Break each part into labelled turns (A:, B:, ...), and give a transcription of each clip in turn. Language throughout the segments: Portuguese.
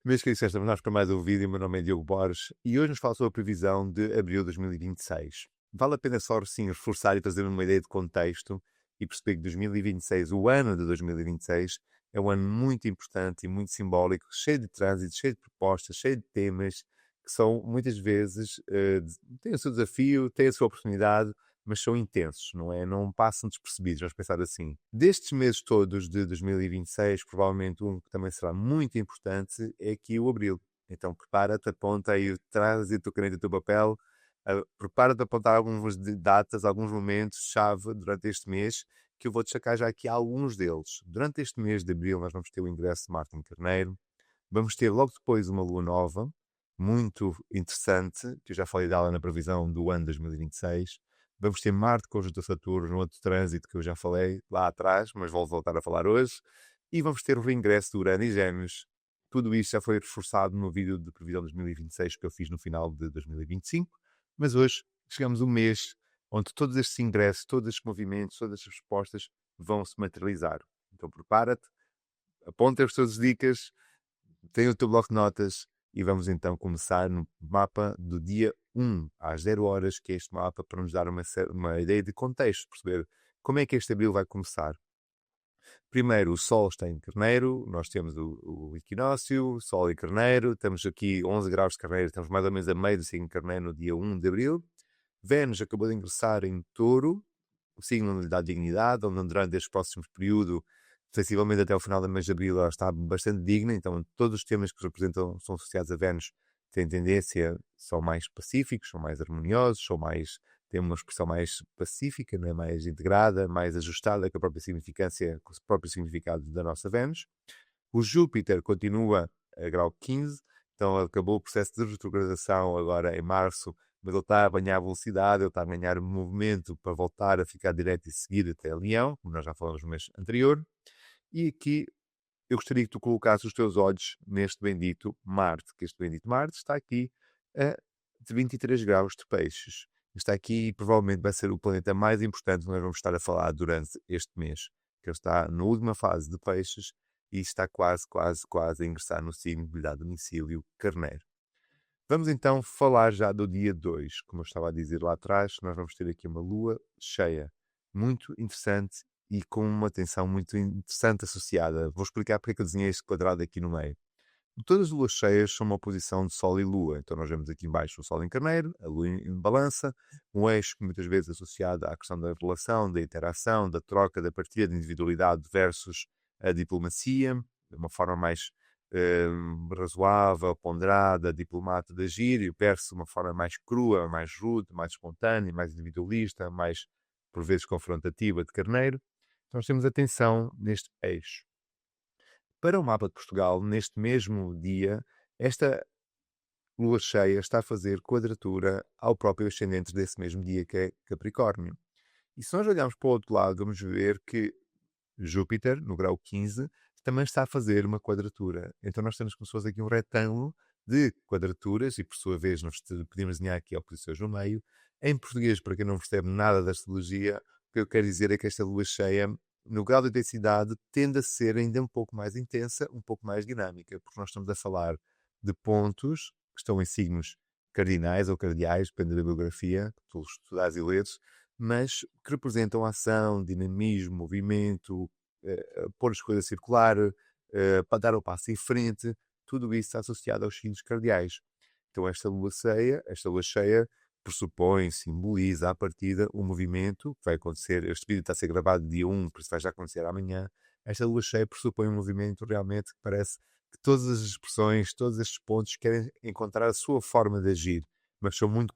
A: Meus queridos, estamos nós para mais um vídeo. Meu nome é Diogo Borges e hoje nos fala sobre a previsão de abril de 2026. Vale a pena só, sim, reforçar e trazer uma ideia de contexto e perceber que 2026, o ano de 2026, é um ano muito importante e muito simbólico, cheio de trânsito, cheio de propostas, cheio de temas que são, muitas vezes, têm o seu desafio, têm a sua oportunidade, mas são intensos, não é? Não passam despercebidos, vamos pensar assim. Destes meses todos de 2026, provavelmente um que também será muito importante é aqui o abril. Então prepara-te, aponta aí, traz a tua caneta e o teu papel, prepara-te a apontar algumas datas, alguns momentos-chave durante este mês, que eu vou destacar já aqui alguns deles. Durante este mês de abril nós vamos ter o ingresso de Marte em Carneiro, vamos ter logo depois uma lua nova, muito interessante, que eu já falei dela na previsão do ano 2026. Vamos ter Marte conjunto a Saturno, outro trânsito que eu já falei lá atrás, mas vou voltar a falar hoje. E vamos ter o reingresso de Urano e Gêmeos. Tudo isto já foi reforçado no vídeo de previsão 2026 que eu fiz no final de 2025. Mas hoje chegamos a um mês onde todos estes ingressos, todos estes movimentos, todas estas respostas vão se materializar. Então prepara-te, aponta as tuas dicas, tem o teu bloco de notas e vamos então começar no mapa do dia 1 às 0 horas, que é este mapa para nos dar uma ideia de contexto, perceber como é que este abril vai começar. Primeiro, o Sol está em Carneiro, nós temos o equinócio, Sol em Carneiro, estamos aqui 11 graus de Carneiro, estamos mais ou menos a meio do signo de Carneiro no dia 1 de abril. Vênus acabou de ingressar em Touro, o signo onde lhe dá dignidade, onde durante este próximo período, sensivelmente até o final do mês de abril, ela está bastante digna, então todos os temas que representam, são associados a Vênus, têm tendência, são mais pacíficos, são mais harmoniosos, têm uma expressão mais pacífica, né? Mais integrada, mais ajustada com a própria significância, com o próprio significado da nossa Vênus. O Júpiter continua a grau 15, então acabou o processo de retrogradação agora em março, mas ele está a ganhar velocidade, ele está a ganhar movimento para voltar a ficar direto e seguir até Leão, como nós já falamos no mês anterior. E aqui eu gostaria que tu colocasses os teus olhos neste bendito Marte, que este bendito Marte está aqui a 23 graus de peixes. Está aqui e provavelmente vai ser o planeta mais importante que nós vamos estar a falar durante este mês, que ele está na última fase de peixes e está quase a ingressar no signo de lhe dá domicílio Carneiro. Vamos então falar já do dia 2. Como eu estava a dizer lá atrás, nós vamos ter aqui uma lua cheia, muito interessante e com uma tensão muito interessante associada. Vou explicar porque é que eu desenhei este quadrado aqui no meio. Todas as luas cheias são uma oposição de Sol e Lua. Então nós vemos aqui embaixo o Sol em Carneiro, a Lua em Balança, um eixo muitas vezes associado à questão da relação, da interação, da troca, da partilha de individualidade versus a diplomacia, de uma forma mais razoável, ponderada, diplomata de agir, e o Perse uma forma mais crua, mais rude, mais espontânea, mais individualista, mais por vezes confrontativa de Carneiro. Então nós temos atenção neste eixo. Para o mapa de Portugal, neste mesmo dia, esta lua cheia está a fazer quadratura ao próprio ascendente desse mesmo dia, que é Capricórnio. E se nós olharmos para o outro lado, vamos ver que Júpiter, no grau 15, também está a fazer uma quadratura. Então nós temos como se fosse aqui um retângulo de quadraturas e, por sua vez, nós podemos desenhar aqui oposições no meio. Em português, para quem não percebe nada da astrologia, o que eu quero dizer é que esta lua cheia, no grau de intensidade, tende a ser ainda um pouco mais intensa, um pouco mais dinâmica, porque nós estamos a falar de pontos que estão em signos cardinais ou cardeais, depende da bibliografia que tu estudares e leres, mas que representam ação, dinamismo, movimento, pôr as coisas a circular, para dar o passo em frente, tudo isso está associado aos signos cardeais. Então esta lua cheia pressupõe, simboliza à partida um movimento que vai acontecer. Este vídeo está a ser gravado dia 1, por isso vai já acontecer amanhã. Esta lua cheia pressupõe um movimento realmente que parece que todas as expressões, todos estes pontos querem encontrar a sua forma de agir, mas são muito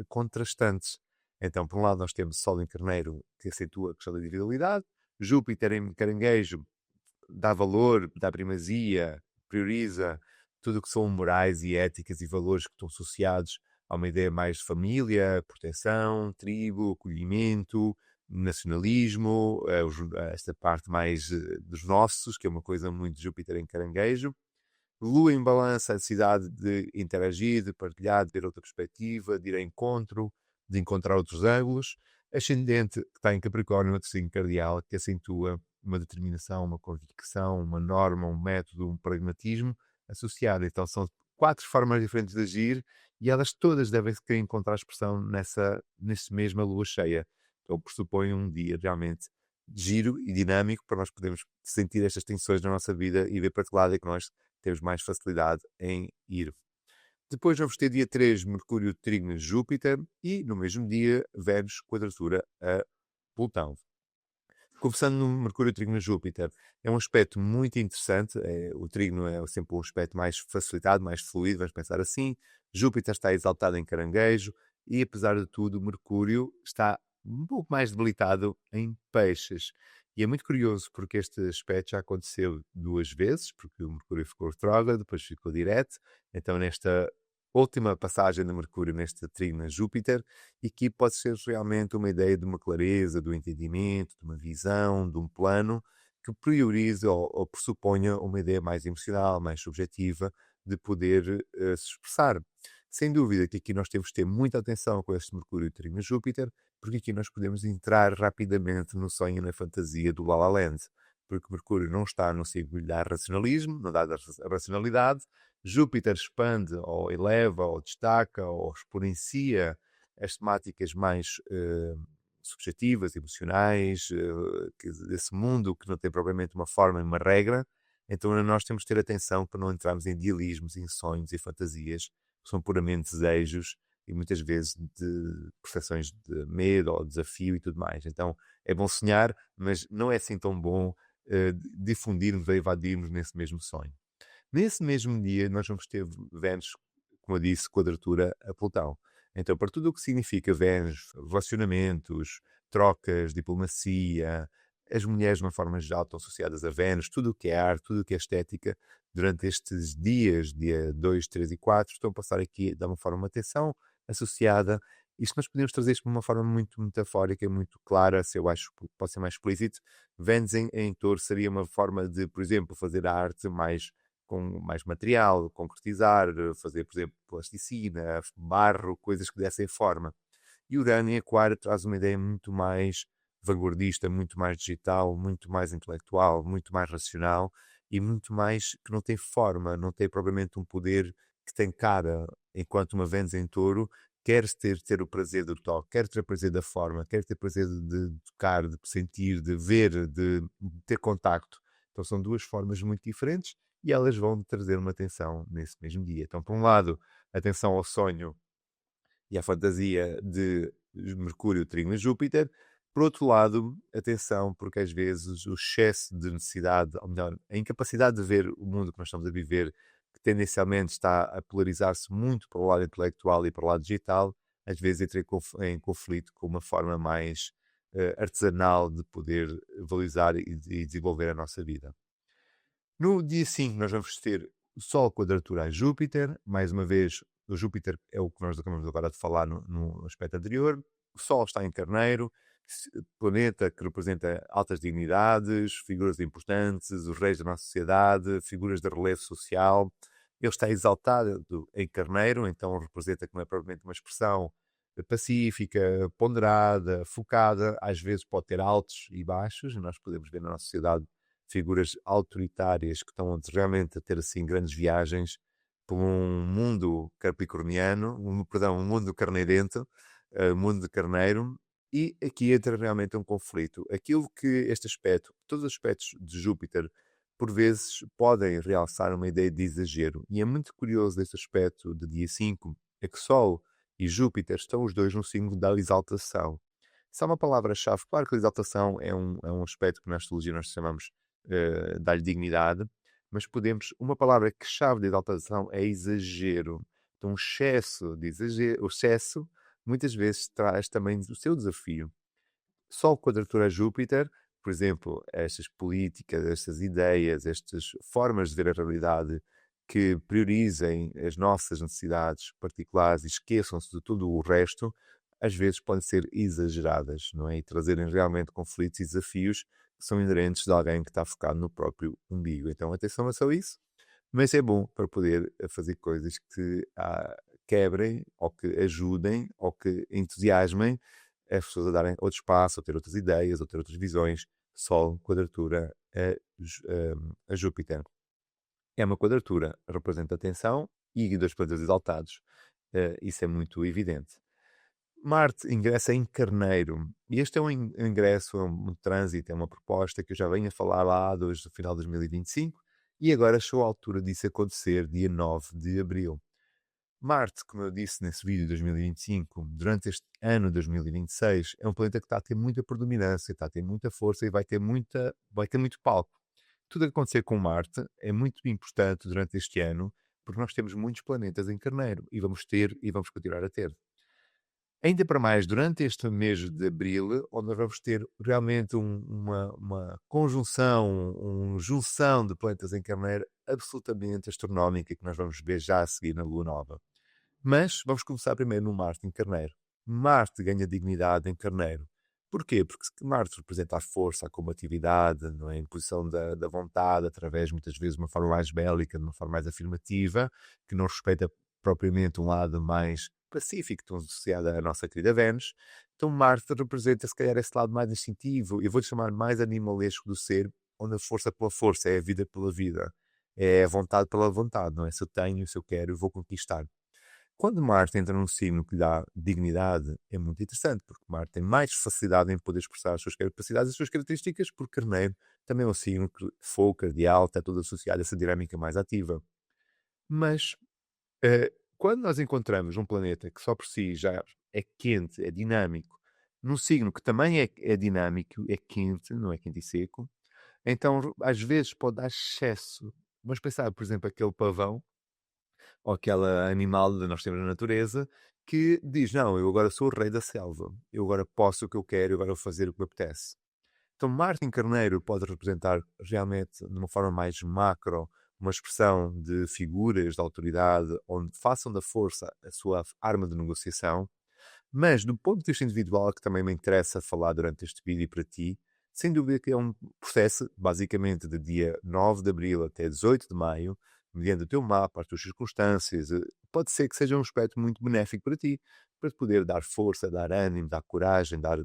A: contrastantes. Então, por um lado, nós temos Sol em Carneiro, que acentua a questão da individualidade, Júpiter em Caranguejo dá valor, dá primazia, prioriza tudo o que são morais e éticas e valores que estão associados a uma ideia mais de família, proteção, tribo, acolhimento, nacionalismo, esta parte mais dos nossos, que é uma coisa muito de Júpiter em Caranguejo. Lua em Balança, a necessidade de interagir, de partilhar, de ter outra perspectiva, de ir a encontro, de encontrar outros ângulos. Ascendente, que está em Capricórnio, outro signo cardeal, que acentua uma determinação, uma convicção, uma norma, um método, um pragmatismo, associada. Então são 4 formas diferentes de agir e elas todas devem querer encontrar expressão nessa mesma lua cheia. Então pressupõe um dia realmente giro e dinâmico para nós podermos sentir estas tensões na nossa vida e ver para que lado é que nós temos mais facilidade em ir. Depois vamos ter dia 3, Mercúrio trígono Júpiter e no mesmo dia Vênus quadratura a Plutão. Começando no Mercúrio trígono Júpiter, é um aspecto muito interessante. O trígono é sempre um aspecto mais facilitado, mais fluido, vamos pensar assim. Júpiter está exaltado em Caranguejo e, apesar de tudo, Mercúrio está um pouco mais debilitado em Peixes. E é muito curioso porque este aspecto já aconteceu 2 vezes, porque o Mercúrio ficou retrógrado, depois ficou direto. Então, nesta última passagem de Mercúrio neste trígono a Júpiter, e que pode ser realmente uma ideia de uma clareza, do entendimento, de uma visão, de um plano que priorize ou pressuponha uma ideia mais emocional, mais subjetiva, de poder se expressar. Sem dúvida que aqui nós temos que ter muita atenção com este Mercúrio trígono Júpiter, porque aqui nós podemos entrar rapidamente no sonho e na fantasia do La La Land, porque Mercúrio não está no signo que lhe dá racionalismo, não dá a racionalidade. Júpiter expande ou eleva ou destaca ou exponencia as temáticas mais subjetivas, emocionais, desse mundo que não tem propriamente uma forma e uma regra. Então nós temos que ter atenção para não entrarmos em idealismos, em sonhos e fantasias que são puramente desejos e muitas vezes de percepções de medo ou desafio e tudo mais. Então é bom sonhar, mas não é assim tão bom difundirmos ou evadirmos nesse mesmo sonho. Nesse mesmo dia, nós vamos ter Vênus, como eu disse, quadratura a Plutão. Então, para tudo o que significa Vênus, relacionamentos, trocas, diplomacia, as mulheres, de uma forma geral, estão associadas a Vênus, tudo o que é arte, tudo o que é estética, durante estes dias, dia 2, 3 e 4, estão a passar aqui de uma forma uma atenção associada. Isto nós podemos trazer isto de uma forma muito metafórica e muito clara, se eu acho que pode ser mais explícito. Vênus em Touro seria uma forma de, por exemplo, fazer a arte mais com mais material, concretizar, fazer, por exemplo, plasticina, barro, coisas que dessem forma. E Urano em Aquário traz uma ideia muito mais vanguardista, muito mais digital, muito mais intelectual, muito mais racional e muito mais que não tem forma, não tem propriamente um poder que tem cara, enquanto uma Vênus em Touro quer ter o prazer do toque, quer ter o prazer da forma, quer ter o prazer de tocar, de sentir, de ver, de ter contacto. Então são duas formas muito diferentes e elas vão trazer uma atenção nesse mesmo dia. Então, por um lado, atenção ao sonho e à fantasia de Mercúrio, Trígono e Júpiter. Por outro lado, atenção, porque às vezes o excesso de necessidade, ou melhor, a incapacidade de ver o mundo que nós estamos a viver, que tendencialmente está a polarizar-se muito para o lado intelectual e para o lado digital, às vezes entra em conflito com uma forma mais artesanal de poder valorizar e desenvolver a nossa vida. No dia 5 nós vamos ter o Sol quadratura a Júpiter, mais uma vez o Júpiter é o que nós acabamos agora de falar no aspecto anterior, o Sol está em Carneiro, planeta que representa altas dignidades, figuras importantes, os reis da nossa sociedade, figuras de relevo social. Ele está exaltado em Carneiro, então representa que não é propriamente uma expressão pacífica, ponderada, focada, às vezes pode ter altos e baixos, e nós podemos ver na nossa sociedade figuras autoritárias que estão realmente a ter assim grandes viagens por um mundo capricorniano, um mundo carneirento, mundo de carneiro, e aqui entra realmente um conflito. Aquilo que este aspecto, todos os aspectos de Júpiter, por vezes podem realçar uma ideia de exagero. E é muito curioso deste aspecto de dia 5, é que Sol e Júpiter estão os dois no signo da exaltação. Isso é uma palavra-chave. Claro que a exaltação é um aspecto que na astrologia nós chamamos dar-lhe dignidade, mas podemos, uma palavra que chave de exaltação é exagero. Então, o excesso muitas vezes traz também o seu desafio. Sol quadratura a Júpiter, por exemplo, estas políticas, estas ideias, estas formas de ver a realidade que priorizem as nossas necessidades particulares e esqueçam-se de tudo o resto, às vezes podem ser exageradas, não é? E trazerem realmente conflitos e desafios que são inerentes de alguém que está focado no próprio umbigo. Então, atenção a só isso, mas é bom para poder fazer coisas que quebrem, ou que ajudem, ou que entusiasmem as pessoas a darem outro espaço, a ter outras ideias, a ter outras visões. Sol, quadratura a Júpiter. é uma quadratura, representa a tensão e 2 planetas exaltados. Isso é muito evidente. Marte ingressa em Carneiro, e este é um ingresso, é um trânsito, é uma proposta que eu já venho a falar lá desde o final de 2025, e agora chegou a altura disso acontecer, dia 9 de abril. Marte, como eu disse nesse vídeo de 2025, durante este ano de 2026, é um planeta que está a ter muita predominância, está a ter muita força e vai ter muito palco. Tudo a acontecer com Marte é muito importante durante este ano, porque nós temos muitos planetas em Carneiro e vamos ter e vamos continuar a ter. Ainda para mais, durante este mês de abril, onde nós vamos ter realmente uma conjunção, uma junção de planetas em Carneiro absolutamente astronómica que nós vamos ver já a seguir na Lua Nova. Mas vamos começar primeiro no Marte em Carneiro. Marte ganha dignidade em Carneiro. Porquê? Porque Marte representa a força, a combatividade, não é? A imposição da vontade, através, muitas vezes, de uma forma mais bélica, de uma forma mais afirmativa, que não respeita propriamente um lado mais pacífico, tão associado à nossa querida Vênus. Então Marte representa, se calhar, esse lado mais instintivo, eu vou-lhe chamar mais animalesco do ser, onde a força pela força é a vida pela vida, é a vontade pela vontade, não é? Se eu tenho, se eu quero, eu vou conquistar. Quando Marte entra num signo que lhe dá dignidade, é muito interessante, porque Marte tem mais facilidade em poder expressar as suas capacidades e as suas características, porque Carneiro também é um signo que fogo, cardial, está tudo associado a essa dinâmica mais ativa. Mas, quando nós encontramos um planeta que só por si já é quente, é dinâmico, num signo que também é dinâmico, é quente, não é quente e seco, então às vezes pode dar excesso. Vamos pensar, por exemplo, aquele pavão, ou aquela animal que nós temos na natureza, que diz, não, eu agora sou o rei da selva, eu agora posso o que eu quero, eu agora vou fazer o que me apetece. Então, Marte em Carneiro pode representar realmente, de uma forma mais macro, uma expressão de figuras de autoridade, onde façam da força a sua arma de negociação, mas do ponto de vista individual, que também me interessa falar durante este vídeo para ti, sem dúvida que é um processo, basicamente, de dia 9 de abril até 18 de maio, mediante o teu mapa, as tuas circunstâncias, pode ser que seja um aspecto muito benéfico para ti, para te poder dar força, dar ânimo, dar coragem, dar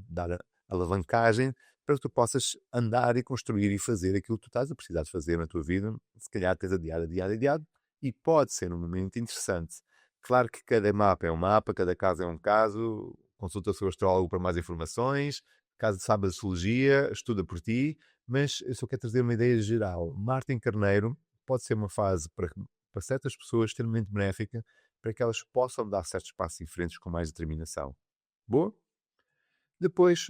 A: alavancagem, para que tu possas andar e construir e fazer aquilo que tu estás a precisar de fazer na tua vida. Se calhar tens adiado, adiado, adiado, e pode ser um momento interessante. Claro que cada mapa é um mapa, cada caso é um caso. Consulta o seu astrólogo para mais informações. Caso saiba de astrologia, estuda por ti. Mas eu só quero trazer uma ideia geral. Marte em Carneiro pode ser uma fase para certas pessoas extremamente benéfica, para que elas possam dar certos passos diferentes com mais determinação. Boa? Depois,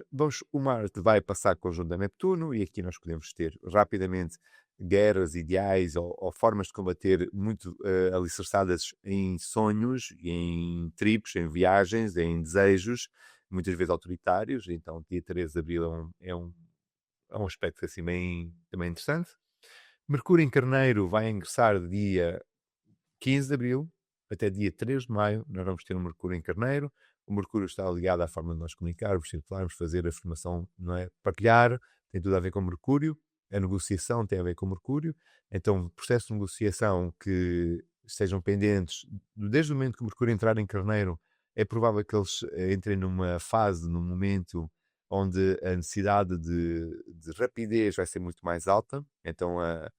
A: o Marte vai passar conjunto a Neptuno, e aqui nós podemos ter rapidamente guerras ideais ou formas de combater muito alicerçadas em sonhos, em trips, em viagens, em desejos, muitas vezes autoritários. Então, dia 13 de abril é um aspecto assim bem também interessante. Mercúrio em Carneiro vai ingressar dia 15 de abril até dia 3 de maio. Nós vamos ter um Mercúrio em Carneiro. O Mercúrio está ligado à forma de nós comunicarmos, circularmos, fazer afirmação, não é? Partilhar, tem tudo a ver com Mercúrio. A negociação tem a ver com Mercúrio. Então, processo de negociação que estejam pendentes, desde o momento que o Mercúrio entrar em Carneiro, é provável que eles entrem numa fase, num momento onde a necessidade de rapidez vai ser muito mais alta. Então, a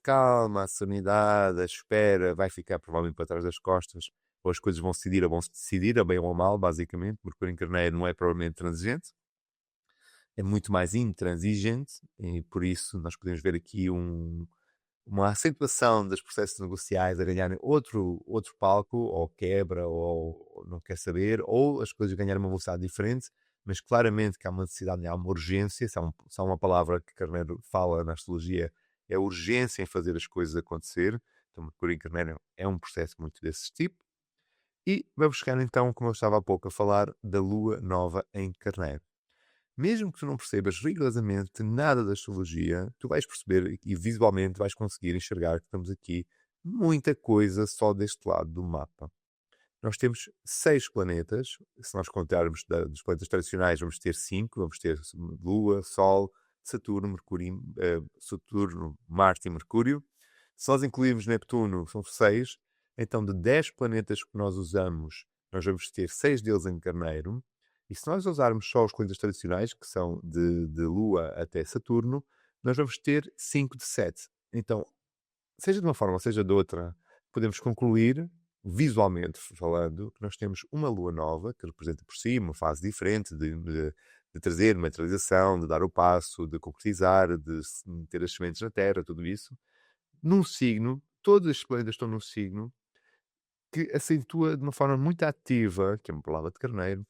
A: calma, a serenidade, a espera vai ficar provavelmente para trás das costas, ou as coisas vão se decidir, a bem ou a mal, basicamente. Mercúrio em Carneiro não é provavelmente transigente, é muito mais intransigente, e por isso nós podemos ver aqui uma acentuação dos processos negociais a ganharem outro palco, ou quebra, ou não quer saber, ou as coisas ganharem uma velocidade diferente, mas claramente que há uma necessidade, há uma urgência, se há uma palavra que Carneiro fala na astrologia, é a urgência em fazer as coisas acontecer. Então, Mercúrio em Carneiro é um processo muito desse tipo. E vamos chegar então, como eu estava há pouco a falar, da Lua Nova em Carneiro. Mesmo que tu não percebas rigorosamente nada da astrologia, tu vais perceber e visualmente vais conseguir enxergar que estamos aqui muita coisa só deste lado do mapa. Nós temos 6 planetas. Se nós contarmos dos planetas tradicionais, vamos ter 5. Vamos ter Lua, Sol, Saturno, Mercúrio, Saturno, Marte e Mercúrio. Se nós incluirmos Neptuno, são 6. Então, de 10 planetas que nós usamos, nós vamos ter 6 deles em Carneiro. E se nós usarmos só os planetas tradicionais, que são de Lua até Saturno, nós vamos ter 5 de 7. Então, seja de uma forma ou seja de outra, podemos concluir, visualmente falando, que nós temos uma lua nova, que representa por si uma fase diferente de trazer materialização, de dar o passo, de concretizar, de meter as sementes na terra, tudo isso, num signo, todos os planetas estão num signo que acentua de uma forma muito ativa, que é uma palavra de carneiro,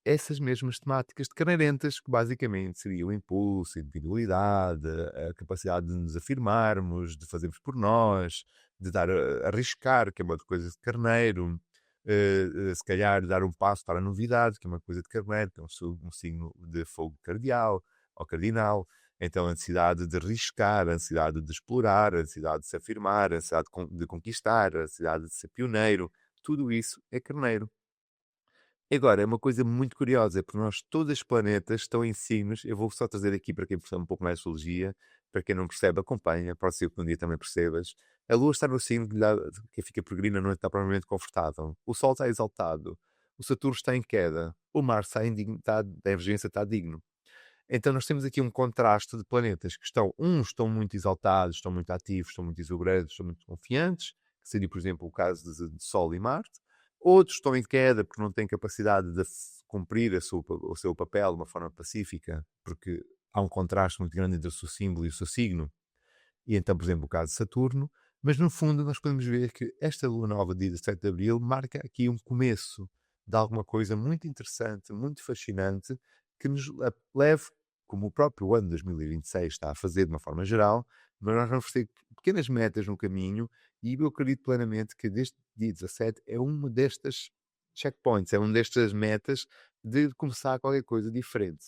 A: essas mesmas temáticas de carneirentas, que basicamente seria o impulso, a individualidade, a capacidade de nos afirmarmos, de fazermos por nós, de dar arriscar, que é uma coisa de carneiro, se calhar dar um passo para a novidade, que é uma coisa de carneiro, que é um signo de fogo cardial ou cardinal. Então, a necessidade de arriscar, a necessidade de explorar, a necessidade de se afirmar, a necessidade de conquistar, a necessidade de ser pioneiro, tudo isso é carneiro. Agora, é uma coisa muito curiosa, porque nós, todos os planetas estão em signos. Eu vou só trazer aqui para quem percebe um pouco mais de astrologia, para quem não percebe, acompanha, pode ser que um dia também percebas. A Lua está no signo que fica peregrina, não está provavelmente confortável. O Sol está exaltado, o Saturno está em queda, o Marte está em está, da emergência está digno. Então nós temos aqui um contraste de planetas que uns estão muito exaltados, estão muito ativos, estão muito exuberantes, estão muito confiantes, que seria, por exemplo, o caso de Sol e Marte. Outros estão em queda porque não têm capacidade de cumprir o seu papel de uma forma pacífica, porque há um contraste muito grande entre o seu símbolo e o seu signo. E então, por exemplo, o caso de Saturno. Mas no fundo nós podemos ver que esta lua nova, dia 17 de Abril, marca aqui um começo de alguma coisa muito interessante, muito fascinante, que nos leve, como o próprio ano de 2026 está a fazer de uma forma geral, mas nós vamos ter pequenas metas no caminho, e eu acredito plenamente que deste dia 17 é uma destas checkpoints, é uma destas metas de começar qualquer coisa diferente.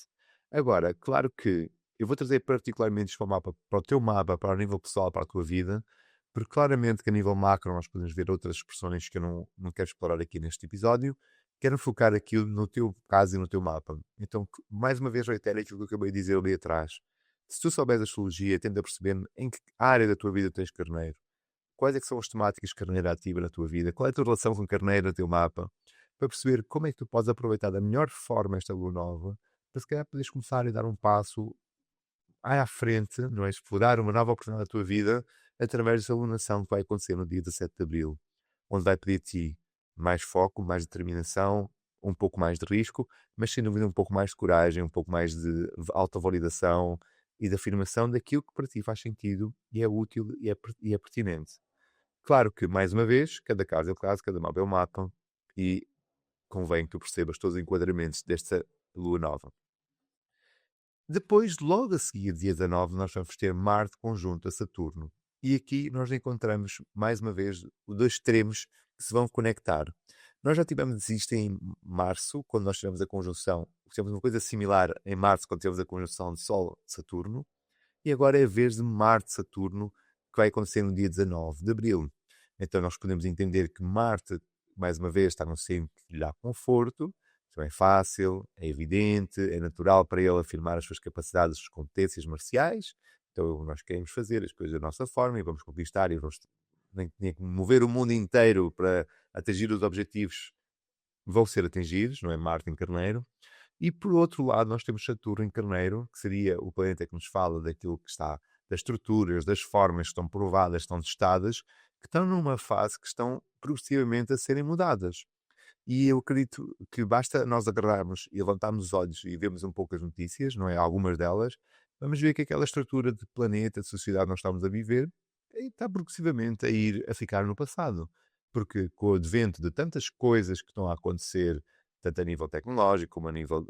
A: Agora, claro que eu vou trazer particularmente isto para o mapa, para o teu mapa, para o nível pessoal, para a tua vida, porque claramente que a nível macro nós podemos ver outras expressões que eu não quero explorar aqui neste episódio. Quero focar aqui no teu caso e no teu mapa. Então, mais uma vez, reitero aquilo que eu acabei de dizer ali atrás. Se tu souberes astrologia, tenta perceber em que área da tua vida tens carneiro. Quais é que são as temáticas carneiro ativa na tua vida? Qual é a tua relação com carneiro no teu mapa? Para perceber como é que tu podes aproveitar da melhor forma esta lua nova, para se calhar poderes começar a dar um passo à frente, não é? Explorar uma nova oportunidade da tua vida através dessa alunação que vai acontecer no dia 17 de Abril, onde vai pedir a ti mais foco, mais determinação, um pouco mais de risco, mas sem dúvida um pouco mais de coragem, um pouco mais de autovalidação e de afirmação daquilo que para ti faz sentido e é útil e é pertinente. Claro que, mais uma vez, cada caso é o caso, cada mapa é o mapa, e convém que tu percebas todos os enquadramentos desta lua nova. Depois, logo a seguir, dia 19, nós vamos ter Marte conjunto a Saturno. E aqui nós encontramos, mais uma vez, os dois extremos que se vão conectar. Nós já tivemos isto em março, quando nós tivemos a conjunção. Tivemos uma coisa similar em março, quando tivemos a conjunção de Sol-Saturno. E agora é a vez de Marte-Saturno, que vai acontecer no dia 19 de Abril. Então nós podemos entender que Marte, mais uma vez, está num signo que lhe dá conforto, então é fácil, é evidente, é natural para ele afirmar as suas capacidades, as suas competências marciais. Então nós queremos fazer as coisas da nossa forma e vamos conquistar e vamos nem que mover o mundo inteiro para atingir os objetivos, vão ser atingidos, não é? Marte em Carneiro. E por outro lado, nós temos Saturno em Carneiro, que seria o planeta que nos fala daquilo que está, das estruturas, das formas que estão provadas, estão testadas, que estão numa fase que estão progressivamente a serem mudadas. E eu acredito que basta nós agarrarmos e levantarmos os olhos e vermos um pouco as notícias, não é? Algumas delas, vamos ver que aquela estrutura de planeta, de sociedade que nós estamos a viver, está progressivamente a ir a ficar no passado. Porque com o advento de tantas coisas que estão a acontecer, tanto a nível tecnológico, como a nível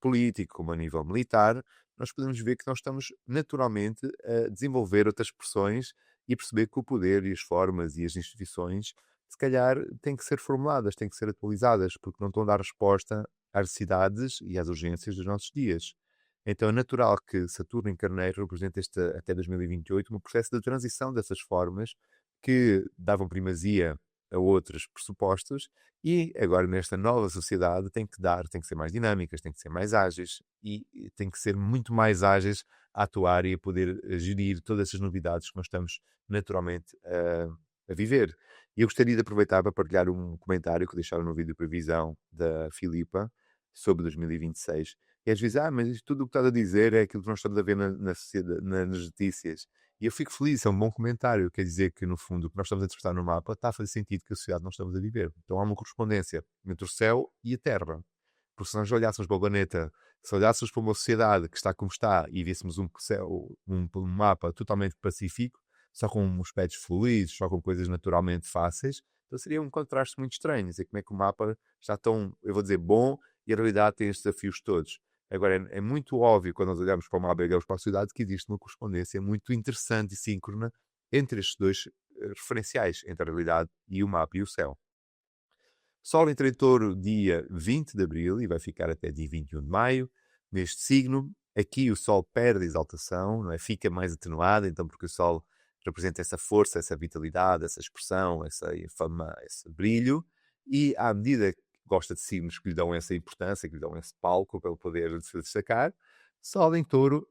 A: político, como a nível militar, nós podemos ver que nós estamos naturalmente a desenvolver outras expressões e perceber que o poder e as formas e as instituições se calhar têm que ser formuladas, têm que ser atualizadas, porque não estão a dar resposta às necessidades e às urgências dos nossos dias. Então é natural que Saturno em Carneiro represente até 2028 um processo de transição dessas formas que davam primazia a outros pressupostos e agora nesta nova sociedade tem que ser mais dinâmicas, tem que ser mais ágeis e tem que ser muito mais ágeis a atuar e a poder gerir todas essas novidades que nós estamos naturalmente a viver. E eu gostaria de aproveitar para partilhar um comentário que deixaram no vídeo de previsão da Filipa sobre 2026. E às vezes, mas isto tudo o que estás a dizer é aquilo que nós estamos a ver na sociedade, nas notícias. E eu fico feliz, é um bom comentário, quer dizer que, no fundo, o que nós estamos a interpretar no mapa está a fazer sentido que a sociedade nós estamos a viver. Então há uma correspondência entre o céu e a terra. Porque se nós olhássemos para o planeta, se olhássemos para uma sociedade que está como está e víssemos um céu, um mapa totalmente pacífico, só com aspectos fluidos, só com coisas naturalmente fáceis, então seria um contraste muito estranho. Dizer como é que o mapa está tão, eu vou dizer, bom e a realidade tem estes desafios todos. Agora, é muito óbvio, quando nós olhamos para o mapa e olhamos para a sociedade, que existe uma correspondência muito interessante e síncrona entre estes dois referenciais, entre a realidade e o mapa e o céu. Sol entra em Touro dia 20 de abril e vai ficar até dia 21 de maio. Neste signo, aqui o Sol perde a exaltação, não é? Fica mais atenuado, então porque o Sol representa essa força, essa vitalidade, essa expressão, essa fama, esse brilho. E à medida que gosta de signos que lhe dão essa importância, que lhe dão esse palco para ele poder se destacar, Sol em Touro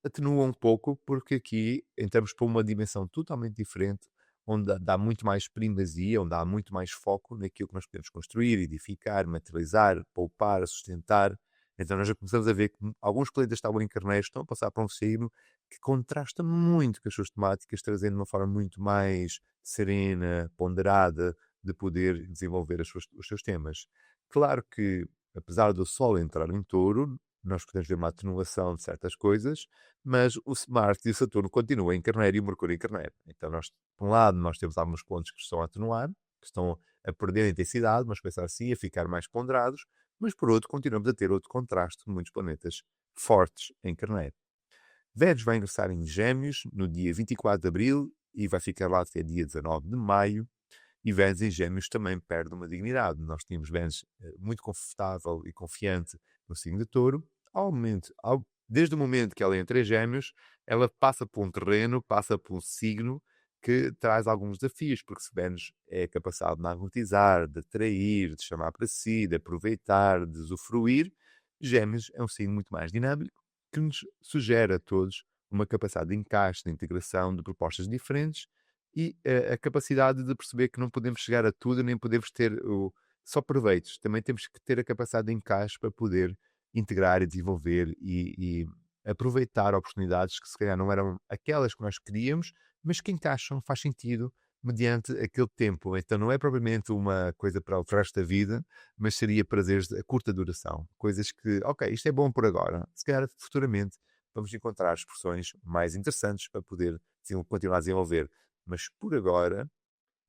A: atenua um pouco, porque aqui entramos para uma dimensão totalmente diferente, onde dá muito mais primazia, onde há muito mais foco naquilo que nós podemos construir, edificar, materializar, poupar, sustentar. Então nós já começamos a ver que alguns planetas estavam em Carneiro, estão a passar para um signo que contrasta muito com as suas temáticas, trazendo uma forma muito mais serena, ponderada, de poder desenvolver os seus temas. Claro que, apesar do Sol entrar em Touro, nós podemos ver uma atenuação de certas coisas, mas o Marte e o Saturno continuam em Carneiro e o Mercúrio em Carneiro. Então, nós, por um lado, nós temos alguns pontos que estão a atenuar, que estão a perder a intensidade, mas pensar assim, a ficar mais ponderados, mas por outro, continuamos a ter outro contraste de muitos planetas fortes em Carneiro. Vênus vai ingressar em Gêmeos no dia 24 de abril e vai ficar lá até dia 19 de maio. E Vênus em Gêmeos também perde uma dignidade. Nós tínhamos Vênus muito confortável e confiante no signo de Touro. Desde o momento que ela entra em Gêmeos, ela passa por um terreno, passa por um signo que traz alguns desafios, porque se Vênus é capaz de magnetizar, de atrair, de chamar para si, de aproveitar, de usufruir, Gêmeos é um signo muito mais dinâmico, que nos sugere a todos uma capacidade de encaixe, de integração de propostas diferentes e a capacidade de perceber que não podemos chegar a tudo, nem podemos ter só proveitos. Também temos que ter a capacidade de encaixe para poder integrar e desenvolver e aproveitar oportunidades que se calhar não eram aquelas que nós queríamos, mas que encaixam, faz sentido mediante aquele tempo. Então não é propriamente uma coisa para o resto da vida, mas seria prazeres de curta duração. Coisas que, ok, isto é bom por agora. Se calhar futuramente vamos encontrar expressões mais interessantes para poder continuar a desenvolver. Mas por agora,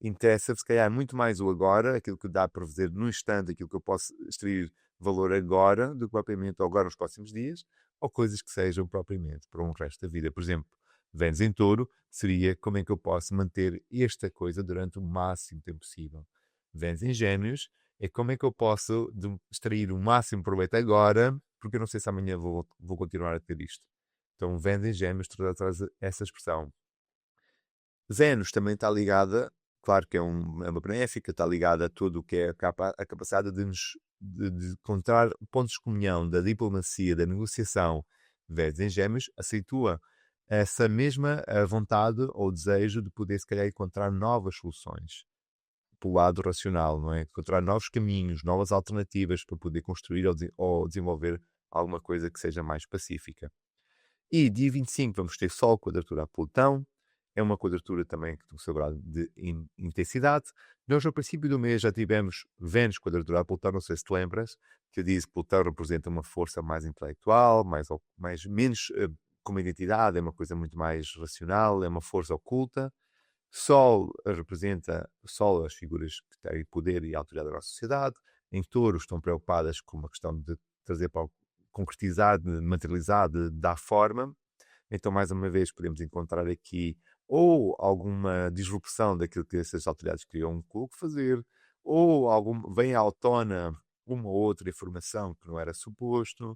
A: interessa-se, se calhar, muito mais o agora, aquilo que dá para fazer no instante, aquilo que eu posso extrair valor agora, do que propriamente agora nos próximos dias, ou coisas que sejam propriamente para um resto da vida. Por exemplo, Vênus em Touro seria como é que eu posso manter esta coisa durante o máximo tempo possível. Vênus em Gêmeos é como é que eu posso extrair o máximo proveito agora, porque eu não sei se amanhã vou continuar a ter isto. Então, Vênus em Gêmeos traz essa expressão. Vênus também está ligada, claro que é uma benéfica, está ligada a tudo o que é a capacidade de encontrar pontos de comunhão da diplomacia, da negociação. Vênus em Gêmeos aceitua essa mesma vontade ou desejo de poder, se calhar, encontrar novas soluções pelo lado racional, não é? Encontrar novos caminhos, novas alternativas para poder construir ou desenvolver alguma coisa que seja mais pacífica. E dia 25 vamos ter Sol, quadratura a Plutão. É uma quadratura também que tem o seu grau de intensidade. Nós, no princípio do mês, já tivemos Vênus, quadratura a Plutão, não sei se te lembras, que eu disse que Plutão representa uma força mais intelectual, menos com uma identidade, é uma coisa muito mais racional, é uma força oculta. Sol representa as figuras que têm poder e autoridade da nossa sociedade. Em Touro estão preocupadas com uma questão de trazer para o concretizar, de materializar, de dar forma. Então, mais uma vez, podemos encontrar aqui ou alguma disrupção daquilo que essas autoridades queriam um pouco fazer, ou vem à tona uma ou outra informação que não era suposto,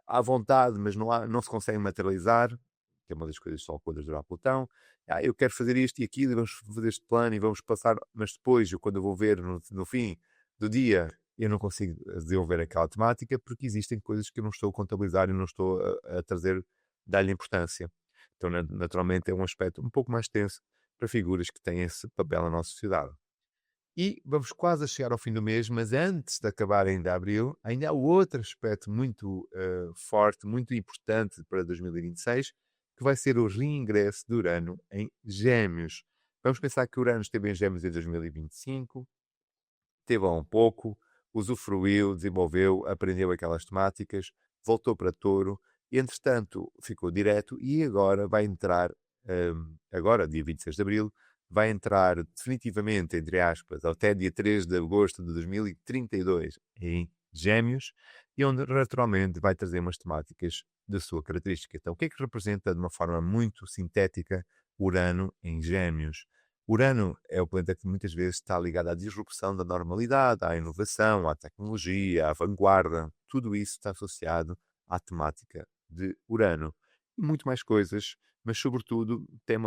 A: à vontade, mas não se consegue materializar, que é uma das coisas só quando durar Plutão. Eu quero fazer isto e aquilo, e vamos fazer este plano e vamos passar, mas depois, quando eu vou ver no fim do dia, eu não consigo desenvolver aquela temática porque existem coisas que eu não estou a contabilizar e não estou a trazer, dar-lhe importância. Então, naturalmente, é um aspecto um pouco mais tenso para figuras que têm esse papel na nossa sociedade. E vamos quase a chegar ao fim do mês, mas antes de acabar ainda abril, ainda há outro aspecto muito forte, muito importante para 2026, que vai ser o reingresso de Urano em Gêmeos. Vamos pensar que Urano esteve em Gêmeos em 2025, teve lá um pouco, usufruiu, desenvolveu, aprendeu aquelas temáticas, voltou para Touro, e, entretanto ficou direto e agora vai entrar, agora dia 26 de Abril, vai entrar definitivamente, entre aspas, até dia 3 de agosto de 2032 em Gêmeos, e onde naturalmente vai trazer umas temáticas da sua característica. Então, o que é que representa de uma forma muito sintética Urano em Gêmeos? Urano é o planeta que muitas vezes está ligado à disrupção da normalidade, à inovação, à tecnologia, à vanguarda. Tudo isso está associado à temática de Urano. E muito mais coisas, mas sobretudo tem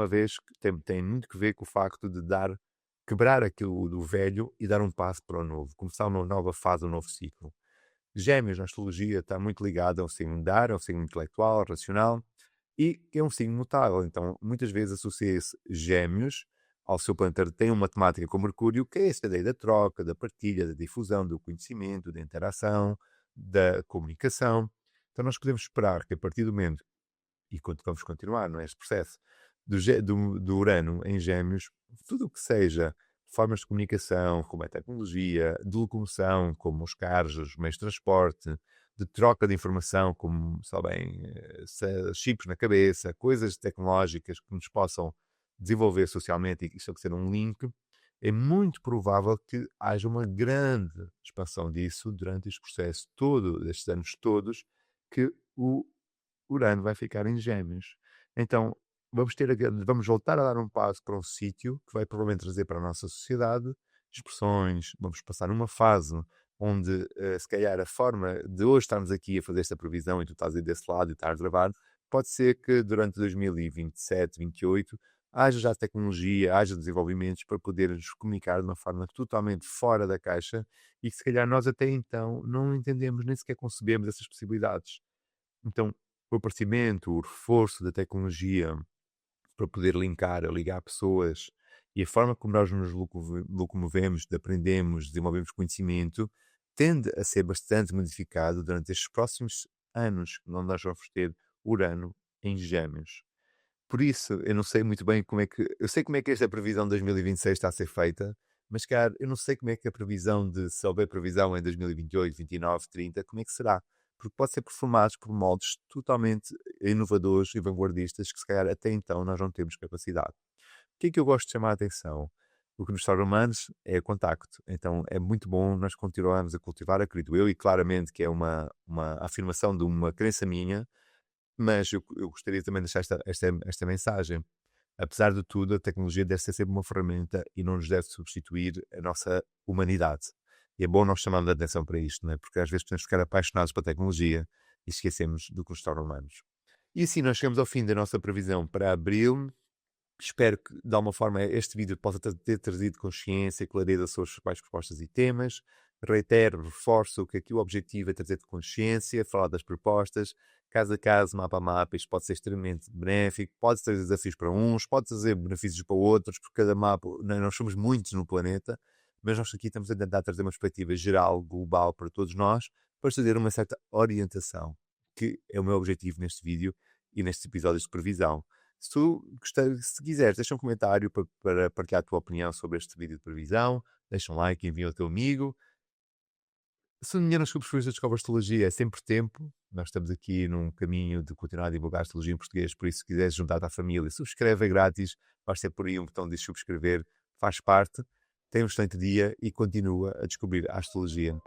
A: muito que ver com o facto de quebrar aquilo do velho e dar um passo para o novo, começar uma nova fase, um novo ciclo. Gêmeos na astrologia está muito ligado ao signo de ar, ao signo intelectual, racional, e é um signo mutável. Então, muitas vezes associa-se Gêmeos ao seu planeta, tem uma temática com Mercúrio, que é esta ideia da troca, da partilha, da difusão, do conhecimento, da interação, da comunicação. Então, nós podemos esperar que a partir do momento, e vamos continuar neste processo, do Urano em Gêmeos, tudo o que seja formas de comunicação, como a tecnologia, de locomoção, como os carros, os meios de transporte, de troca de informação, como, sabem, chips na cabeça, coisas tecnológicas que nos possam desenvolver socialmente e estabelecer um link, é muito provável que haja uma grande expansão disso durante este processo todo, destes anos todos, que o Urano vai ficar em Gêmeos. Então, vamos voltar a dar um passo para um sítio que vai provavelmente trazer para a nossa sociedade expressões, vamos passar numa fase onde, se calhar, a forma de hoje estarmos aqui a fazer esta previsão e tu estás aí desse lado e estás a gravar, pode ser que durante 2027, 2028, haja já tecnologia, haja desenvolvimentos para podermos comunicar de uma forma totalmente fora da caixa e que, se calhar, nós até então não entendemos, nem sequer concebemos essas possibilidades. Então, o aparecimento, o reforço da tecnologia para poder ligar pessoas e a forma como nós nos locomovemos, aprendemos, desenvolvemos conhecimento, tende a ser bastante modificado durante estes próximos anos, onde nós vamos ter Urano em Gêmeos. Por isso, eu não sei muito bem como é que. Eu sei como é que esta previsão de 2026 está a ser feita, mas, cara, eu não sei como é que a previsão se houver previsão em 2028, 29, 30, como é que será? Porque pode ser performados por moldes totalmente inovadores e vanguardistas que, se calhar, até então nós não temos capacidade. O que é que eu gosto de chamar a atenção? O que nos torna humanos é o contacto. Então, é muito bom nós continuarmos a cultivar, acredito eu, e claramente que é uma afirmação de uma crença minha, mas eu gostaria também de deixar esta mensagem. Apesar de tudo, a tecnologia deve ser sempre uma ferramenta e não nos deve substituir a nossa humanidade. E é bom nós chamarmos a atenção para isto, não é? Porque às vezes podemos ficar apaixonados pela tecnologia e esquecemos do que nos torna humanos. E assim nós chegamos ao fim da nossa previsão para abril. Espero que, de alguma forma, este vídeo possa ter trazido consciência e clareza sobre as principais propostas e temas. Reitero, reforço que aqui o objetivo é trazer de consciência, falar das propostas, caso a caso, mapa a mapa. Isto pode ser extremamente benéfico, pode trazer desafios para uns, pode trazer benefícios para outros, porque cada mapa, nós somos muitos no planeta, mas nós aqui estamos a tentar trazer uma perspectiva geral, global para todos nós, para trazer uma certa orientação, que é o meu objetivo neste vídeo e nestes episódios de previsão. Se quiseres, deixa um comentário para partilhar a tua opinião sobre este vídeo de previsão, deixa um like, envia ao teu amigo. Se não nas subscreves da Descobre Astrologia é sempre tempo, nós estamos aqui num caminho de continuar a divulgar astrologia em português, por isso se quiseres juntar-te à família, subscreve, é grátis, vais ter por aí um botão de subscrever, faz parte, tem um excelente dia e continua a descobrir a astrologia